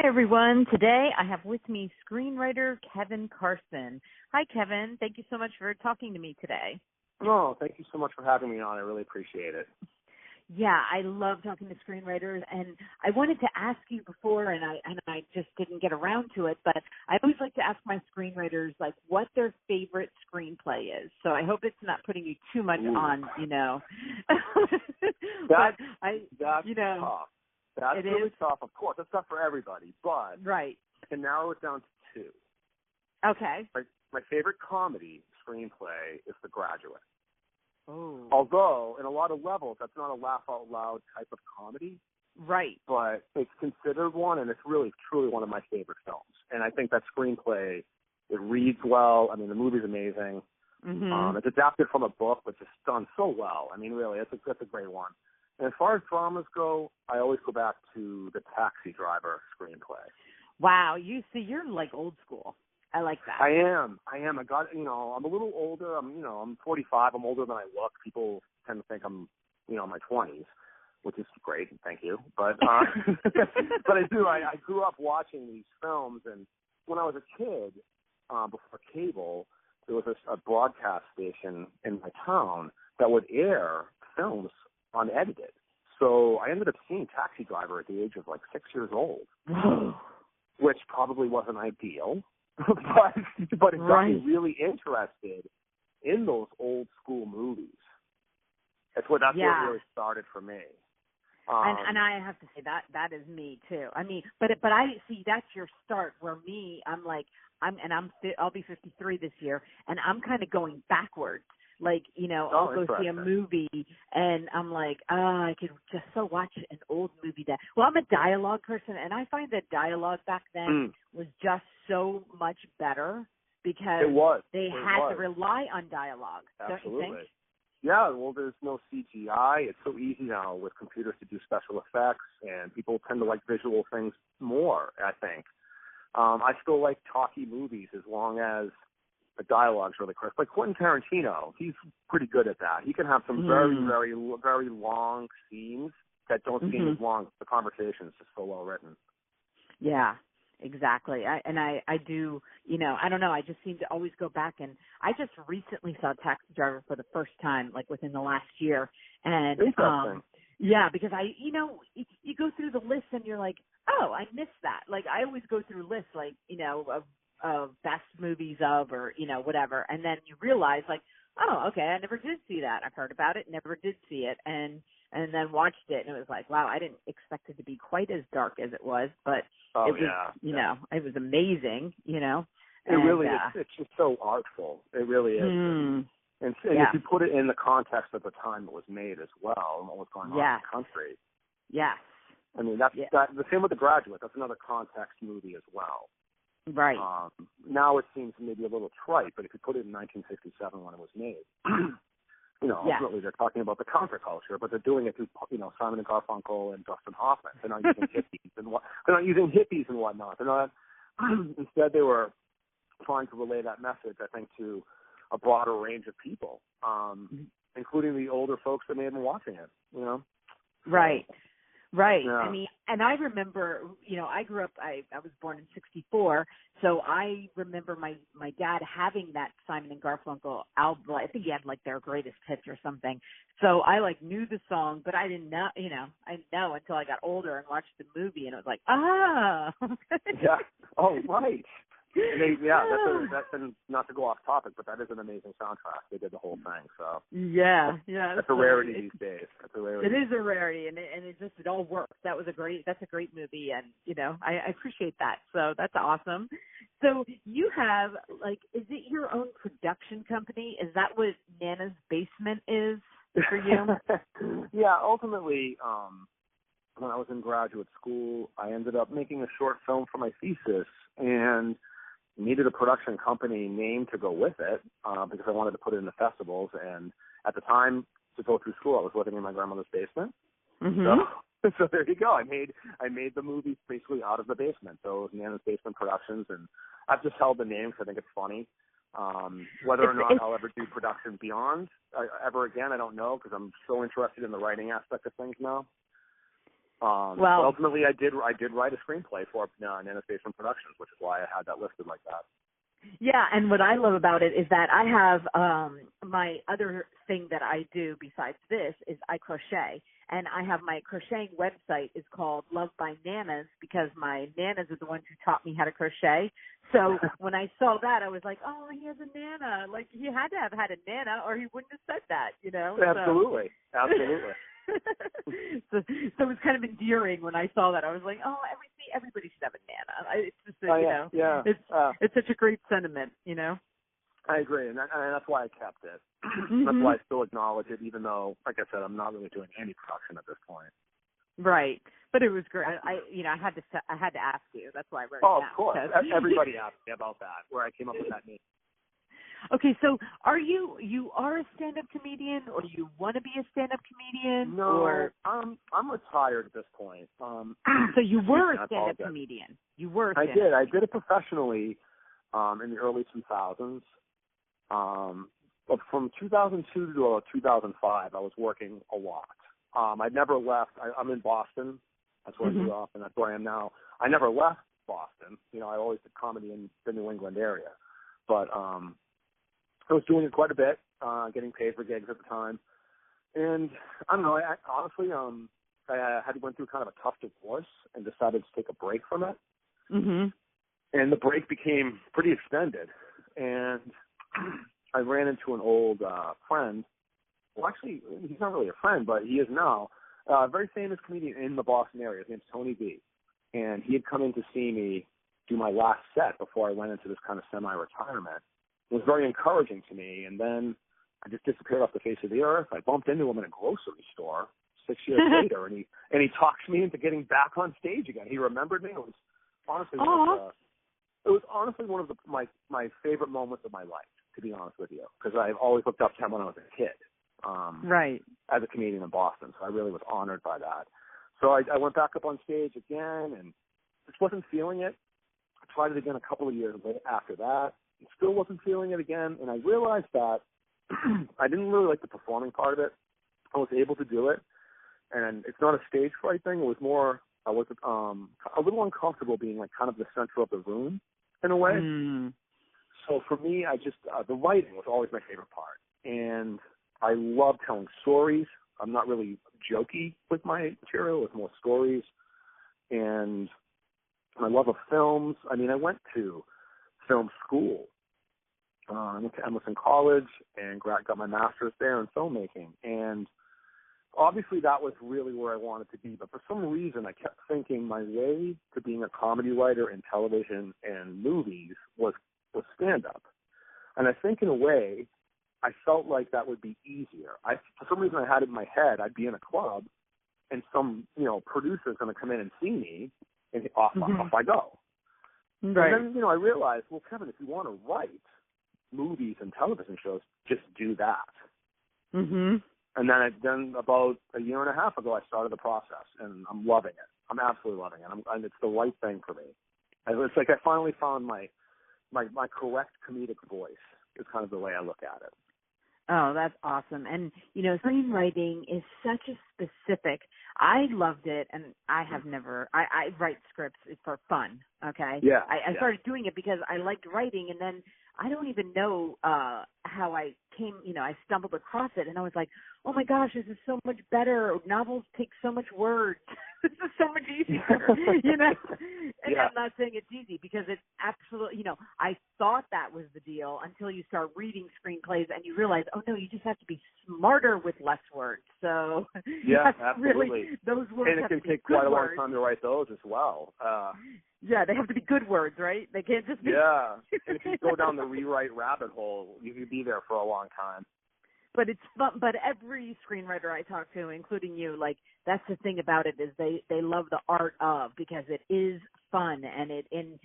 everyone. Today I have with me screenwriter Kevin Carson. Hi, Kevin. Thank you so much for talking to me today. Oh, thank you so much for having me on. I really appreciate it. Yeah, I love talking to screenwriters, and I wanted to ask you before, and I just didn't get around to it, but I always like to ask my screenwriters, like, what their favorite screenplay is. So I hope it's not putting you too much on, you know. That's you know, tough. That's really tough. Of course, that's tough for everybody, but right. I can narrow it down to two. Okay. My favorite comedy screenplay is The Graduate. Oh. Although, in a lot of levels, that's not a laugh-out-loud type of comedy. Right. But it's considered one, and it's really, truly one of my favorite films. And I think that screenplay, it reads well. I mean, the movie's amazing. Mm-hmm. It's adapted from a book, but just done so well. I mean, really, that's a great one. And as far as dramas go, I always go back to the Taxi Driver screenplay. Wow. You're like old school. I like that. I am. I got, I'm a little older. I'm 45. I'm older than I look. People tend to think I'm, in my 20s, which is great. Thank you. But, but I do. I grew up watching these films, and when I was a kid, before cable, there was a broadcast station in my town that would air films unedited. So I ended up seeing Taxi Driver at the age of like 6 years old, which probably wasn't ideal. but it got me really interested in those old school movies. That's what really started for me. And I have to say that is me too. I mean, but I see that's your start. Where me, I'll be 53 this year, and I'm kind of going backwards. Like, I'll go see a movie, and I'm like, I could just watch an old movie well, I'm a dialogue person, and I find that dialogue back then was just so much better because they had to rely on dialogue. Absolutely. Don't you think? Yeah, well, there's no CGI. It's so easy now with computers to do special effects, and people tend to like visual things more, I think. I still like talky movies as long as the dialogue's really crisp. Like Quentin Tarantino, he's pretty good at that. He can have some very, very, very long scenes that don't seem as long. The conversation's just so well written. Yeah, exactly. I do, I don't know. I just seem to always go back, and I just recently saw Taxi Driver for the first time, like within the last year. And yeah, because you go through the list and you're like, oh, I missed that. Like I always go through lists, like of best movies or whatever, and then you realize like, oh, okay, I never did see that. I've heard about it, never did see it, and then watched it, and it was like, wow, I didn't expect it to be quite as dark as it was, but it was amazing, It really is. It's just so artful. It really is. And if you put it in the context of the time it was made as well, and what was going on in the country. Yes. I mean, that's the same with The Graduate. That's another context movie as well. Right. Now it seems maybe a little trite, but if you put it in 1967 when it was made, ultimately they're talking about the counterculture, but they're doing it through, Simon and Garfunkel and Dustin Hoffman. They're not using hippies and whatnot. They're not. Instead, they were trying to relay that message, I think, to a broader range of people, including the older folks that may have been watching it. Right. Right. Yeah. I mean, and I remember, I grew up, I was born in 1964, so I remember my dad having that Simon and Garfunkel album. I think he had like their greatest hits or something. So I like knew the song, but I didn't know, I didn't know until I got older and watched the movie, and it was like, yeah. Oh, right. That's not to go off topic, but that is an amazing soundtrack. They did the whole thing, so that's a rarity these days. That's a rarity. It is a rarity, and it all works. That's a great movie, and I appreciate that. So that's awesome. So you have is it your own production company? Is that what Nana's Basement is for you? Yeah, ultimately, when I was in graduate school, I ended up making a short film for my thesis, and needed a production company name to go with it because I wanted to put it in the festivals. And at the time, to go through school, I was living in my grandmother's basement. So there you go. I made the movie basically out of the basement. So it was Nana's Basement Productions, and I've just held the name because I think it's funny. Whether or not I'll ever do production beyond ever again, I don't know, because I'm so interested in the writing aspect of things now. Well, ultimately, I did write a screenplay for Nana Station Productions, which is why I had that listed like that. Yeah, and what I love about it is that I have my other thing that I do besides this is I crochet, and I have my crocheting website is called Love by Nanas because my nanas are the ones who taught me how to crochet. So when I saw that, I was like, oh, he has a nana. Like, he had to have had a nana or he wouldn't have said that, you know? Absolutely. Absolutely. so it was kind of endearing when I saw that. I was like, oh, everybody should have a nana. It's just, it's such a great sentiment, you know? I agree, and that's why I kept it. That's why I still acknowledge it, even though, like I said, I'm not really doing any production at this point. Right, but it was great. I had to ask you. That's why I wrote it down. Of course. Everybody asked me about that, where I came up with that name. Okay, so are you a stand-up comedian, or do you want to be a stand-up comedian? No, or... I'm retired at this point. So you were a stand-up comedian. You were. I did. I did it professionally in the early 2000s. But from 2002 to 2005, I was working a lot. I never left. I'm in Boston. That's where I grew up, and that's where I am now. I never left Boston. You know, I always did comedy in the New England area. But I was doing it quite a bit, getting paid for gigs at the time. And I don't know, I honestly, I had went through kind of a tough divorce and decided to take a break from it. Mm-hmm. And the break became pretty extended. And I ran into an old friend. Well, actually, he's not really a friend, but he is now. A very famous comedian in the Boston area. His name's Tony B. And he had come in to see me do my last set before I went into this kind of semi-retirement. It was very encouraging to me. And then I just disappeared off the face of the earth. I bumped into him in a grocery store 6 years later, and he talked me into getting back on stage again. He remembered me. It was honestly one of my favorite moments of my life, to be honest with you, because I've always looked up to him when I was a kid. Right. As a comedian in Boston, so I really was honored by that. So I went back up on stage again, and just wasn't feeling it. I tried it again a couple of years after that, and still wasn't feeling it again. And I realized that I didn't really like the performing part of it. I was able to do it, and it's not a stage fright thing. It was more I was a little uncomfortable being like kind of the center of the room in a way. So for me, I just the writing was always my favorite part, and I love telling stories. I'm not really jokey with my material. It's more stories. And my love of films. I mean, I went to film school. I went to Emerson College and got my master's there in filmmaking. And obviously that was really where I wanted to be. But for some reason, I kept thinking my way to being a comedy writer in television and movies was stand-up. And I think in a way, I felt like that would be easier. For some reason, I had it in my head I'd be in a club, and some producer's going to come in and see me, and off I go. Right. And then I realized, well, Kevin, if you want to write movies and television shows, just do that. Mm-hmm. And then about a year and a half ago, I started the process, and I'm loving it. I'm absolutely loving it. And it's the right thing for me. It's like I finally found my correct comedic voice. Is kind of the way I look at it. Oh, that's awesome. And, screenwriting is such a specific, I loved it, and I have never, I write scripts for fun, okay? Yeah. I started doing it because I liked writing, and then I don't even know how I came, I stumbled across it, and I was like, oh my gosh, this is so much better. Novels take so much words. This is so much easier, And I'm not saying it's easy because it's absolutely, I thought that was the deal until you start reading screenplays and you realize, oh no, you just have to be smarter with less words. So yeah, absolutely. Really, those words and it can take quite a long time to write those as well. Yeah, they have to be good words, right? They can't just be. Yeah, and if you go down the rewrite rabbit hole, you could be there for a long time. But it's fun. But every screenwriter I talk to, including you, that's the thing about it is they love the art of, because it is fun and when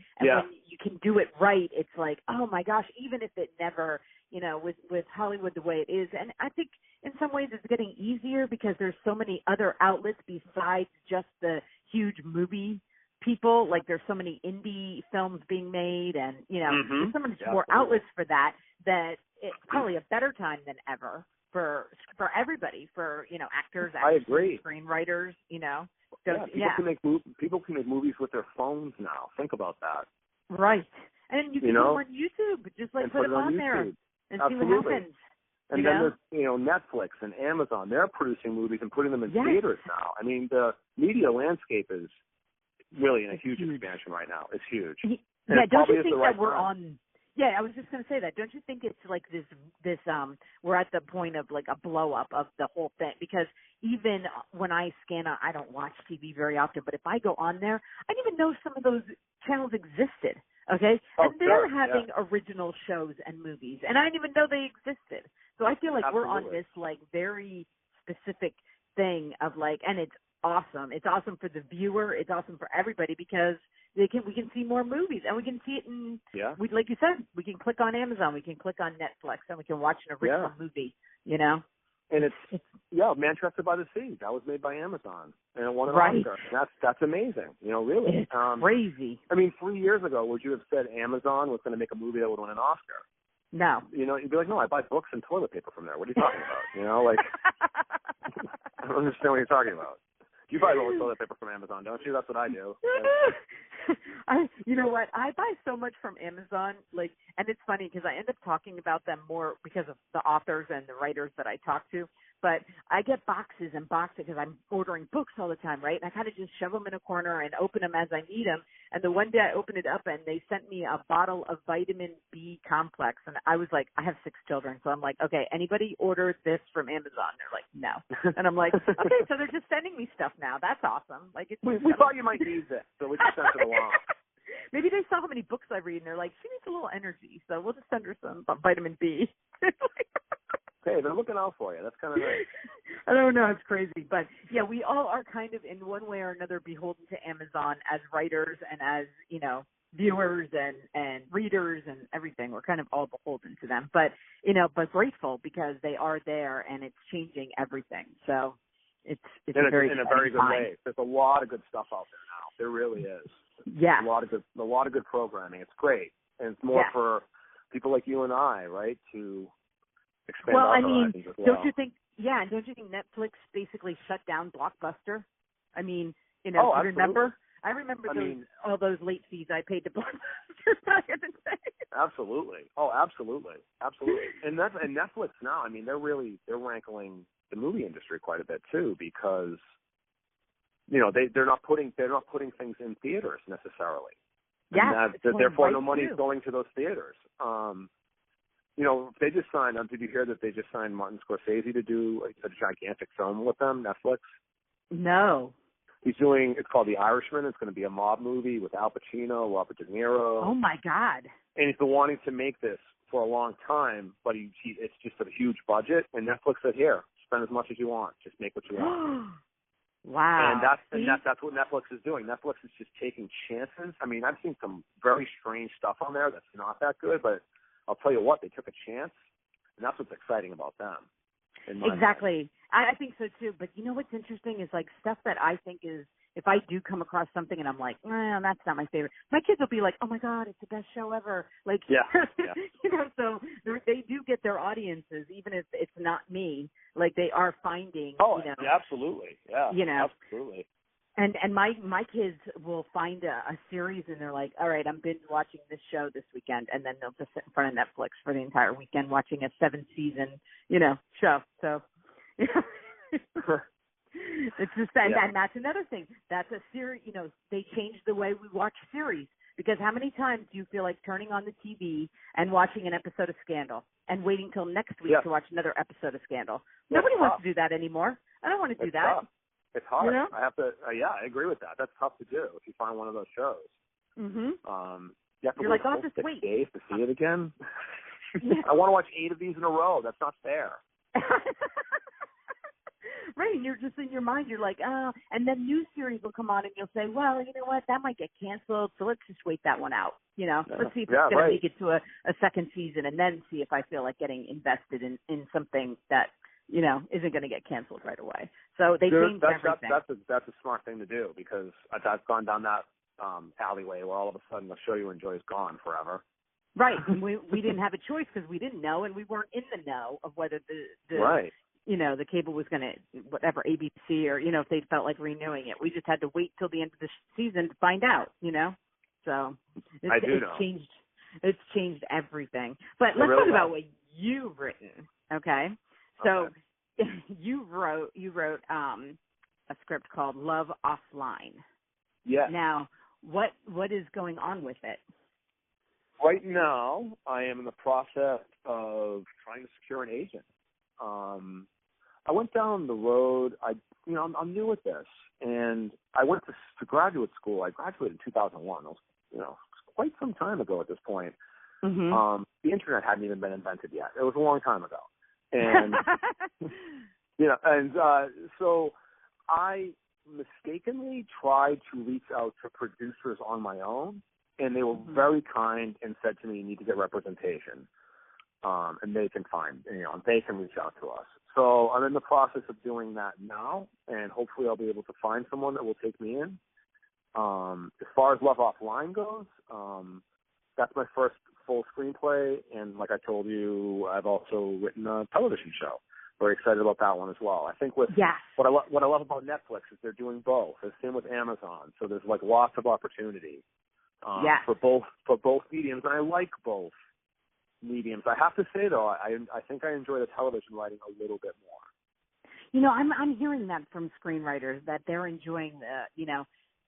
you can do it right, it's like, oh my gosh, even if it never, with Hollywood the way it is, and I think in some ways it's getting easier because there's so many other outlets besides just the huge movie people. Like there's so many indie films being made, and there's so many more outlets for that it's probably a better time than ever for everybody, for actors, actors, I agree. screenwriters. People can make movies with their phones now. Think about that. Right. And you can put them on YouTube. Just like put them on there and see what happens. And then there's, Netflix and Amazon. They're producing movies and putting them in theaters now. I mean, the media landscape is really in a huge expansion right now. It's huge. Yeah, don't you think that we're on? Yeah, I was just going to say that. Don't you think it's like this we're at the point of like a blow up of the whole thing? Because even when I scan out, I don't watch TV very often, but if I go on there, I didn't even know some of those channels existed. Okay, and they're having original shows and movies, and I didn't even know they existed. So I feel like we're on this like very specific thing of like, and it's awesome. It's awesome for the viewer. It's awesome for everybody because we can see more movies, and we can see it in. Yeah. Like you said, we can click on Amazon, we can click on Netflix, and we can watch an original movie. And it's Manchester by the Sea. That was made by Amazon, and it won an Oscar. That's amazing. Really. It's crazy. I mean, 3 years ago, would you have said Amazon was going to make a movie that would win an Oscar? No. You'd be like, no, I buy books and toilet paper from there. What are you talking about? I don't understand what you're talking about. You buy all the toilet paper from Amazon, don't you? That's what I do. You know what? I buy so much from Amazon, and it's funny because I end up talking about them more because of the authors and the writers that I talk to. But I get boxes and boxes because I'm ordering books all the time, right? And I kind of just shove them in a corner and open them as I need them. And the one day I opened it up and they sent me a bottle of vitamin B complex. And I was like, I have 6 children. So I'm like, okay, anybody order this from Amazon? They're like, no. And I'm like, okay, so they're just sending me stuff now. That's awesome. We thought you might need this, so we just sent it along. Maybe they saw how many books I read and they're like, she needs a little energy. So we'll just send her some vitamin B. Hey, they're looking out for you. That's kind of nice. I don't know. It's crazy. But, yeah, we all are kind of in one way or another beholden to Amazon as writers and as, viewers and readers and everything. We're kind of all beholden to them. But, but grateful because they are there and it's changing everything. So it's in a very good way. There's a lot of good stuff out there now. There really is. Yeah. A lot of good programming. It's great. And it's more for people like you and I, right, to expand our horizons as well. Don't you think Netflix basically shut down Blockbuster? I mean, remember? I remember all those late fees I paid to Blockbuster back in the day. Absolutely. Oh, absolutely. And Netflix now, I mean, they're rankling the movie industry quite a bit too because they're not putting things in theaters necessarily. Yeah. Therefore, no money is going to those theaters. They just signed. Did you hear that they just signed Martin Scorsese to do a gigantic film with them, Netflix? No. He's doing. It's called The Irishman. It's going to be a mob movie with Al Pacino, Robert De Niro. Oh my God! And he's been wanting to make this for a long time, but it's just a huge budget. And Netflix said, "Here, spend as much as you want. Just make what you want." Wow. And that's what Netflix is doing. Netflix is just taking chances. I mean, I've seen some very strange stuff on there that's not that good, but I'll tell you what, they took a chance, and that's what's exciting about them. Exactly. I think so too. But what's interesting is like stuff that I think is, if I do come across something and I'm like, that's not my favorite, my kids will be like, oh my God, it's the best show ever. Like, so they do get their audiences, even if it's not me. Like they are finding. Oh, absolutely. Yeah. Absolutely. And my kids will find a series and they're like, all right, I'm binge watching this show this weekend, and then they'll just sit in front of Netflix for the entire weekend watching a 7-season, show. So, it's just that, and that's another thing. That's a series. They changed the way we watch series because how many times do you feel like turning on the TV and watching an episode of Scandal and waiting till next week to watch another episode of Scandal? Nobody wants to do that anymore. I don't want to do that. Tough. It's hard. I have to. I agree with that. That's tough to do if you find one of those shows. Mm-hmm. You have to wait I'll just 6 wait. days to see it again. I want to watch 8 of these in a row. That's not fair. Right, and you're just in your mind, you're like, and then new series will come on and you'll say, well, you know what, that might get canceled, so let's just wait that one out. Let's see if it's going to make it to a second season and then see if I feel like getting invested in something that, isn't going to get canceled right away. So they changed everything. That's a smart thing to do because I've gone down that alleyway where all of a sudden the show you enjoy is gone forever. Right. And we didn't have a choice because we didn't know and we weren't in the know of whether the the cable was going to, whatever, ABC or, if they felt like renewing it. We just had to wait till the end of the season to find out, So it's changed everything. But let's talk about what you've written, okay? So you wrote a script called Love Offline. Yeah. Now, what is going on with it? Right now, I am in the process of trying to secure an agent. I went down the road. I'm new at this, and I went to graduate school. I graduated in 2001. It was, quite some time ago at this point. Mm-hmm. The internet hadn't even been invented yet. It was a long time ago, and so I mistakenly tried to reach out to producers on my own, and they were very kind and said to me, "You need to get representation, and they can they can reach out to us." So I'm in the process of doing that now, and hopefully I'll be able to find someone that will take me in. As far as Love Offline goes, that's my first full screenplay, and like I told you, I've also written a television show. Very excited about that one as well. I think what I love about Netflix is they're doing both. The same with Amazon. So there's lots of opportunity for both mediums, and I like both mediums. I have to say though, I think I enjoy the television writing a little bit more. I'm hearing that from screenwriters that they're enjoying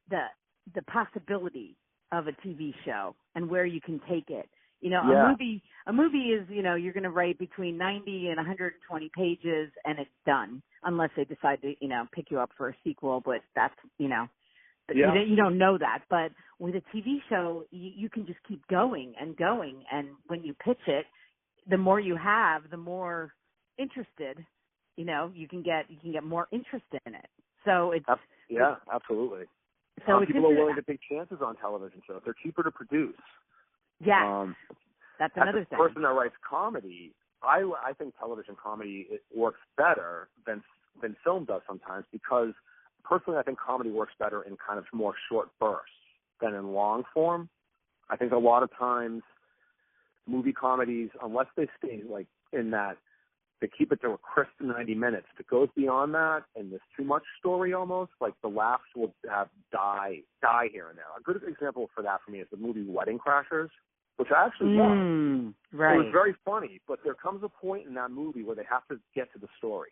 the possibility of a TV show and where you can take it. A movie is, you're going to write between 90 and 120 pages and it's done, unless they decide to, pick you up for a sequel, but that's, you don't know that. But with a TV show, you can just keep going and going. And when you pitch it, the more you have, the more interested, you can get more interest in it. So it's... Yeah, absolutely. So people are willing to take chances on television shows. They're cheaper to produce. Yeah, that's another thing. As a person that writes comedy, I think television comedy works better than film does sometimes, because personally I think comedy works better in kind of more short bursts than in long form. I think a lot of times movie comedies, unless they stay in that, they keep it to a crisp 90 minutes. If it goes beyond that and there's too much story almost, the laughs will die here and there. A good example for that for me is the movie Wedding Crashers, which I actually loved. Right. It was very funny, but there comes a point in that movie where they have to get to the story.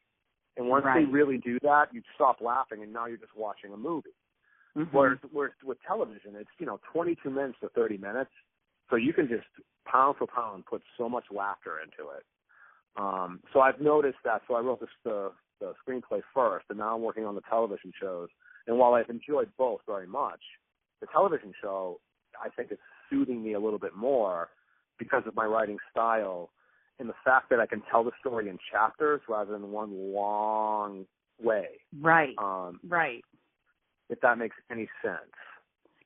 And once they really do that, you stop laughing and now you're just watching a movie. Mm-hmm. Whereas with television, it's, 22 minutes to 30 minutes. So you can just pound for pound put so much laughter into it. So I've noticed that. So I wrote the screenplay first, and now I'm working on the television shows. And while I've enjoyed both very much, the television show, I think it's suiting me a little bit more because of my writing style and the fact that I can tell the story in chapters rather than one long way. Right. Right. If that makes any sense.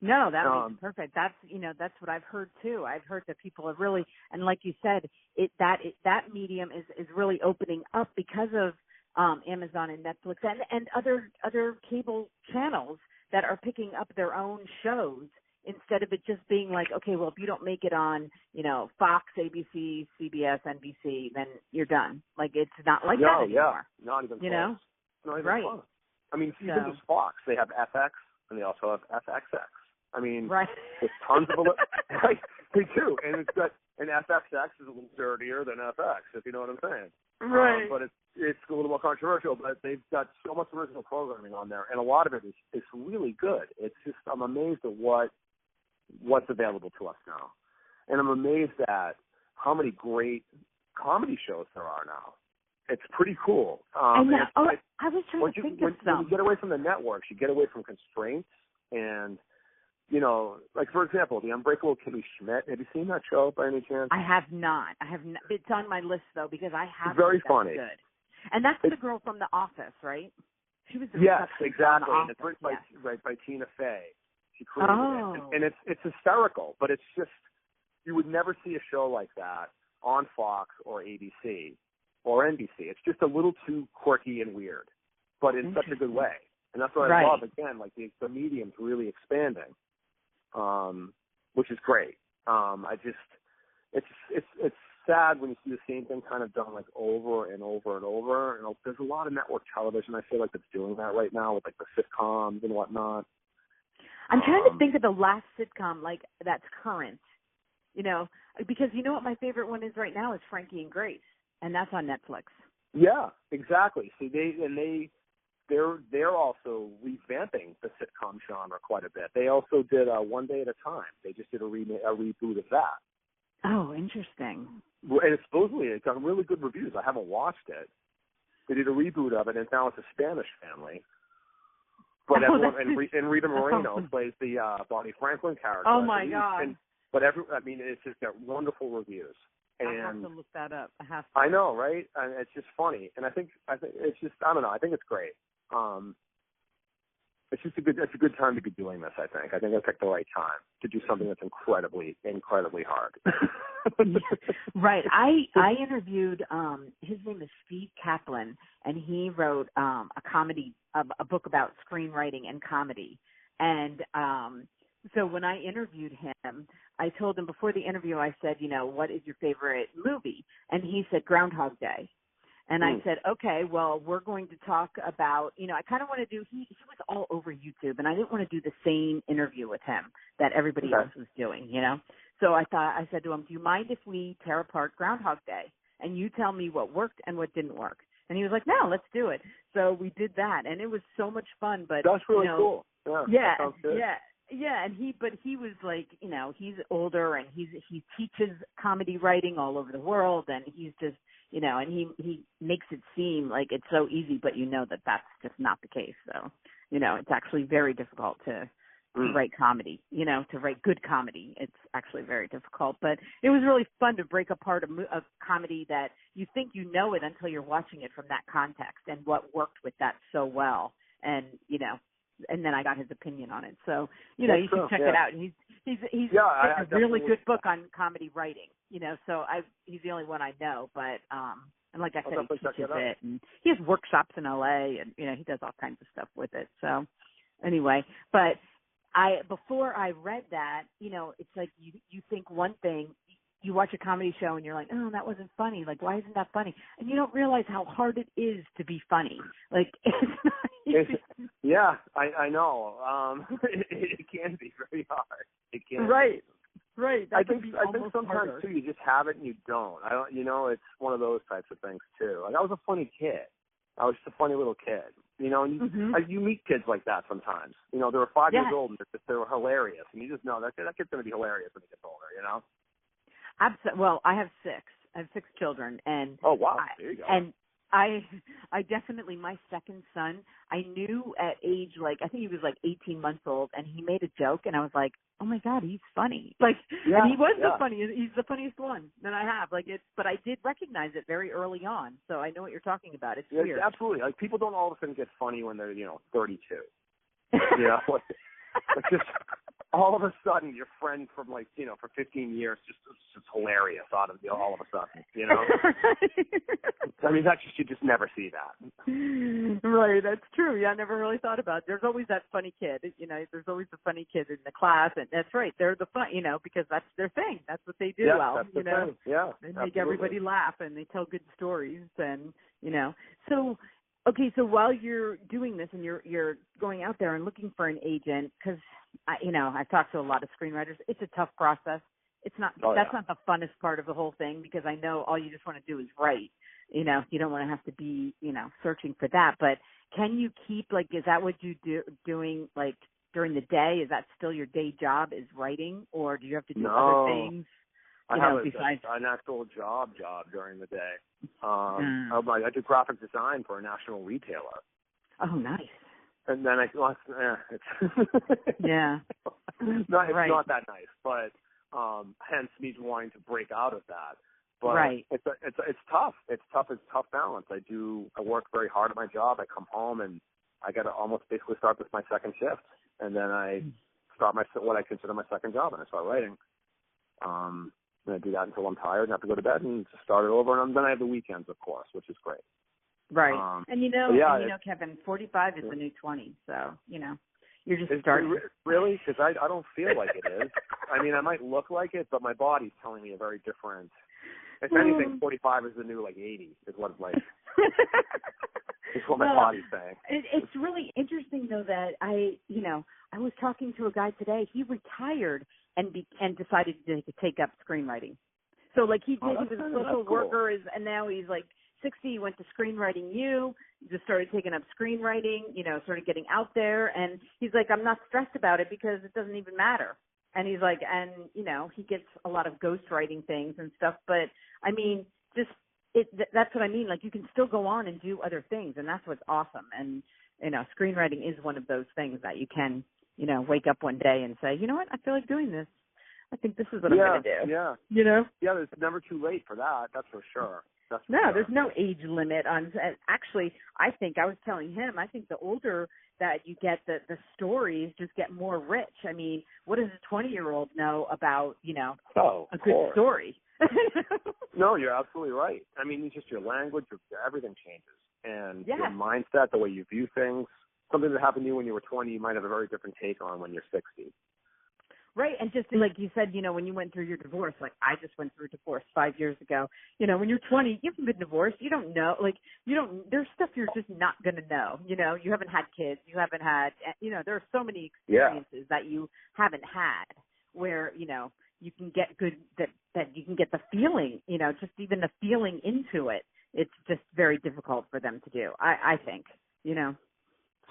No, that makes perfect. That's that's what I've heard too. I've heard that people are really, and like you said, that medium is really opening up because of Amazon and Netflix and other cable channels that are picking up their own shows instead of it just being like, okay, well, if you don't make it on, Fox, ABC, CBS, NBC, then you're done. It's not like that anymore. Not even close. Not even close. I mean, even just Fox, they have FX and they also have FXX. I mean, there's tons of right. They do, and it's got and FXX is a little dirtier than FX, if you know what I'm saying. Right. But it's a little more controversial. But they've got so much original programming on there, and a lot of it is really good. It's just I'm amazed at what's available to us now, and I'm amazed at how many great comedy shows there are now. It's pretty cool. I was trying to think of some. When you get away from the networks, you get away from constraints and. For example, The Unbreakable Kimmy Schmidt. Have you seen that show by any chance? I have not. It's on my list, though, because I have. It's very funny. Good. And that's the girl from The Office, right? She was the Yes, exactly. And it's written by Tina Fey. She created it. And it's hysterical, but it's just, you would never see a show like that on Fox or ABC or NBC. It's just a little too quirky and weird, but in such a good way. And that's what I love, again, the medium's really expanding. Which is great. It's sad when you see the same thing kind of done like over and over and over. You know, there's a lot of network television, I feel like, that's doing that right now with like the sitcoms and whatnot. I'm trying to think of the last sitcom like that's current, you know, because you know what my favorite one is right now is Frankie and Grace, and that's on Netflix. Yeah, exactly. See, they're also revamping the sitcom genre quite a bit. They also did One Day at a Time. They just did a reboot of that. Oh, interesting. And it's supposedly it's got really good reviews. I haven't watched it. They did a reboot of it, and now it's a Spanish family. But everyone, and Rita Moreno plays the Bonnie Franklin character. Oh my God! It's just got wonderful reviews. And I have to look that up. I know, right? And it's just funny, and I think it's just I don't know. I think it's great. It's just it's a good time to be doing this. I think I picked the right time to do something that's incredibly hard. Right. I interviewed his name is Steve Kaplan, and he wrote a book about screenwriting and comedy. And so when I interviewed him, I told him before the interview, I said, you know, what is your favorite movie? And he said Groundhog Day. And I said, okay, well, we're going to talk about, you know, I kind of want to do, he was all over YouTube, and I didn't want to do the same interview with him that everybody else was doing, you know. So I said to him, do you mind if we tear apart Groundhog Day? And you tell me what worked and what didn't work. And he was like, no, let's do it. So we did that, and it was so much fun. But that's really cool. Yeah, that sounds good. Yeah, and he was like, you know, he's older, and he teaches comedy writing all over the world, and he's just, you know, and he makes it seem like it's so easy, but you know that that's just not the case. So, you know, it's actually very difficult to write comedy, you know, to write good comedy. It's actually very difficult, but it was really fun to break apart a comedy that you think you know it until you're watching it from that context and what worked with that so well. And, you know, and then I got his opinion on it. So, you know, you should check it out. And he's a really good book on comedy writing, you know, so he's the only one I know, but, and like I said, he teaches it, and he has workshops in LA, and, you know, he does all kinds of stuff with it. So anyway, but before I read that, you know, it's like you think one thing, you watch a comedy show and you're like, oh, that wasn't funny. Like, why isn't that funny? And you don't realize how hard it is to be funny. Like, it's not easy. Yeah, I know. It can be very hard. It can. Right. I think sometimes harder. Too, you just have it and you don't. You know, it's one of those types of things too. Like, I was a funny kid. I was just a funny little kid. You know, and you meet kids like that sometimes. You know, they were 5 years old and they were hilarious, and you just know that kid's going to be hilarious when he gets older. You know. Well, I have 6. I have 6 children, and oh wow, there you go. And I definitely, my second son, I knew at age, like, I think he was like 18 months old, and he made a joke, and I was like, oh my God, he's funny. Like, and he was the funniest. He's the funniest one that I have. Like, but I did recognize it very early on, so I know what you're talking about. It's weird. Absolutely. Like, people don't all of a sudden get funny when they're, 32. You know, like just all of a sudden, your friend from for 15 years just hilarious out of all of a sudden, you know. I mean, you just never see that. Right, that's true. Yeah, I never really thought about it. There's always that funny kid, you know. There's always the funny kid in the class, and that's right. They're the fun, you know, because that's their thing. That's what they do well, that's you know. Thing. Yeah, they make everybody laugh, and they tell good stories, and you know. So. Okay, so while you're doing this and you're going out there and looking for an agent, because I've talked to a lot of screenwriters. It's a tough process. It's not that's not the funnest part of the whole thing, because I know all you just want to do is write. You know, you don't want to have to be searching for that. But can you keep is that what you doing like during the day? Is that still your day job is writing, or do you have to do other things? I have an actual job during the day. I do graphic design for a national retailer. Oh, nice. And then it's yeah. It's not that nice, but hence me wanting to break out of that. But it's tough. It's tough. It's a tough balance. I work very hard at my job. I come home and I got to almost basically start with my second shift, and then I start what I consider my second job, and I start writing. And I do that until I'm tired and have to go to bed and just start it over. And then I have the weekends, of course, which is great. Right. And Kevin, 45 is the new 20. So, you're just starting. Really? Because I don't feel like it is. I mean, I might look like it, but my body's telling me a very different If anything, 45 is the new, 80, is what it's like. It's what my body's saying. It's really interesting, though, that I was talking to a guy today. He retired and decided to take up screenwriting. So, he was a social worker, and now he's, 60. He went to Screenwriting U, just started taking up screenwriting, started getting out there. And he's like, I'm not stressed about it because it doesn't even matter. And he's like, he gets a lot of ghostwriting things and stuff. But, I mean, that's what I mean. You can still go on and do other things, and that's what's awesome. And, screenwriting is one of those things that you can, wake up one day and say, you know what, I feel like doing this. I think this is what I'm going to do. Yeah. Yeah, there's never too late for that. That's for sure. There's no age limit on. Actually, I was telling him, I think the older that you get, the stories just get more rich. I mean, what does a 20-year-old know about, a good story? No, you're absolutely right. I mean, it's just your language, everything changes. And your mindset, the way you view things, something that happened to you when you were 20, you might have a very different take on when you're 60. Right, and just like you said, when you went through your divorce, I just went through a divorce 5 years ago. When you're 20, you haven't been divorced. You don't know, there's stuff you're just not going to know. You haven't had kids. You haven't had, there are so many experiences that you haven't had where, you can get good, that you can get the feeling, just even the feeling into it. It's just very difficult for them to do, I think,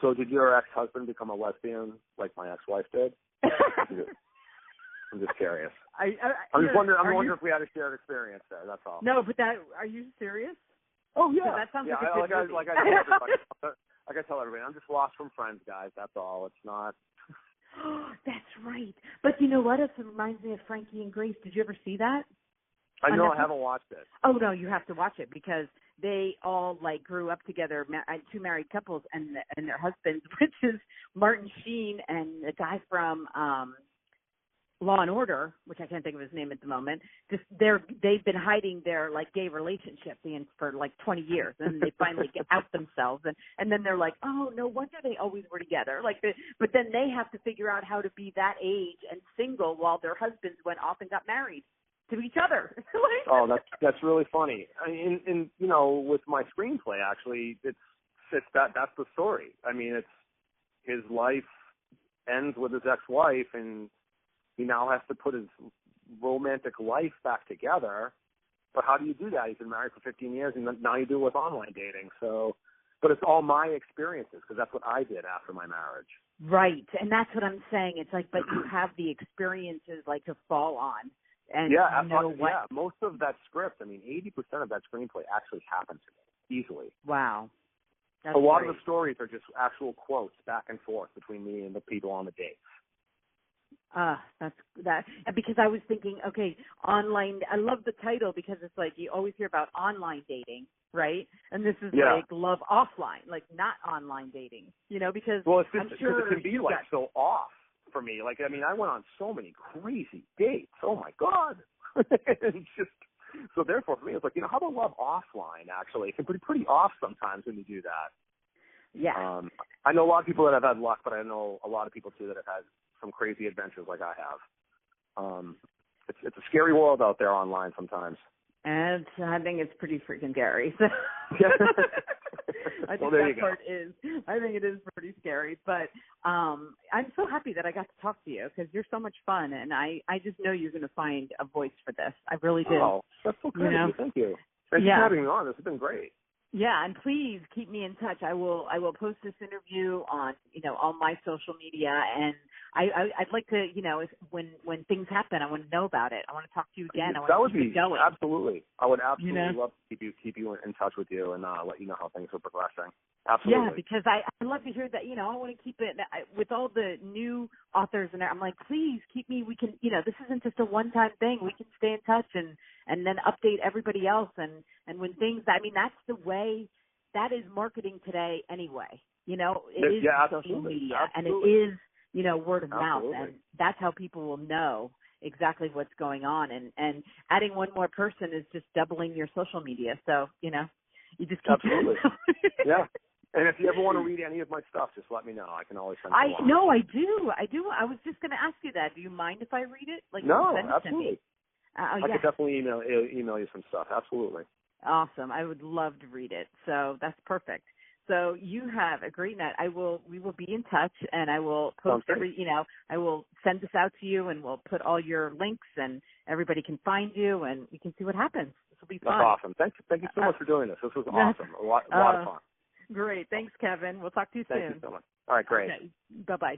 So did your ex-husband become a lesbian like my ex-wife did? I'm just curious. I'm just wondering. I'm wondering if we had a shared experience there. That's all. No, but are you serious? Oh yeah. That sounds like I tell everybody, I'm just lost from Friends, guys. That's all. It's not. That's right. But you know what? It reminds me of Frankie and Grace. Did you ever see that? I know. I haven't watched it. Oh no, you have to watch it because they all grew up together, two married couples and their husbands, which is Martin Sheen and the guy from Law and Order, which I can't think of his name at the moment. Just they've been hiding their gay relationship for 20 years, and they finally get out themselves, and then they're like, oh, no wonder they always were together. But then they have to figure out how to be that age and single while their husbands went off and got married to each other. Oh, that's really funny. I mean, with my screenplay, actually, that's the story. I mean, it's his life ends with his ex-wife, and he now has to put his romantic life back together. But how do you do that? He's been married for 15 years, and now you do it with online dating. So, but it's all my experiences because that's what I did after my marriage. Right, and that's what I'm saying. It's but you have the experiences to fall on. And most of that script, 80% of that screenplay actually happened to me easily. Wow. That's a lot great. of the stories are just actual quotes back and forth between me and the people on the dates. That's that. Because I was thinking, okay, online. I love the title because it's you always hear about online dating, right? And this is love offline, not online dating. Because it's I'm sure it can be so off for me. I went on so many crazy dates. Oh my God! It's just so. Therefore, for me, it's how about love offline? Actually, it can be pretty off sometimes when you do that. Yeah. I know a lot of people that have had luck, but I know a lot of people too that have had some crazy adventures like I have. It's a scary world out there online sometimes. And I think it's pretty freaking scary. So I think that part is. I think it is pretty scary. But I'm so happy that I got to talk to you because you're so much fun, and I just know you're going to find a voice for this. I really do. Oh, that's so great. Thank you. Thanks for having me on. This has been great. Yeah, and please keep me in touch. I will post this interview on all my social media, and I'd like to when things happen, I want to know about it. I want to talk to you again. That would be going. Absolutely. I would absolutely love to keep you in touch with you and let you know how things are progressing. Absolutely. Yeah, because I love to hear that. I want to keep it with all the new authors, and I'm please keep me. We can, this isn't just a one-time thing. We can stay in touch and then update everybody else. And when things, that's the way. That is marketing today, anyway. It is social media, and it is word of mouth, and that's how people will know exactly what's going on. And adding one more person is just doubling your social media. So you just keep absolutely. Yeah. And if you ever want to read any of my stuff, just let me know. I can always send it along. No, I do. I was just going to ask you that. Do you mind if I read it? No, send it absolutely. to me. I could definitely email you some stuff. Absolutely. Awesome. I would love to read it. So that's perfect. So you have a great night. We will be in touch, and I will post I will send this out to you, and we'll put all your links, and everybody can find you, and we can see what happens. This will be fun. That's awesome. Thank you so much for doing this. This was awesome. A lot of fun. Great. Thanks, Kevin. We'll talk to you soon. Thank you so much. All right, great. Okay. Bye-bye.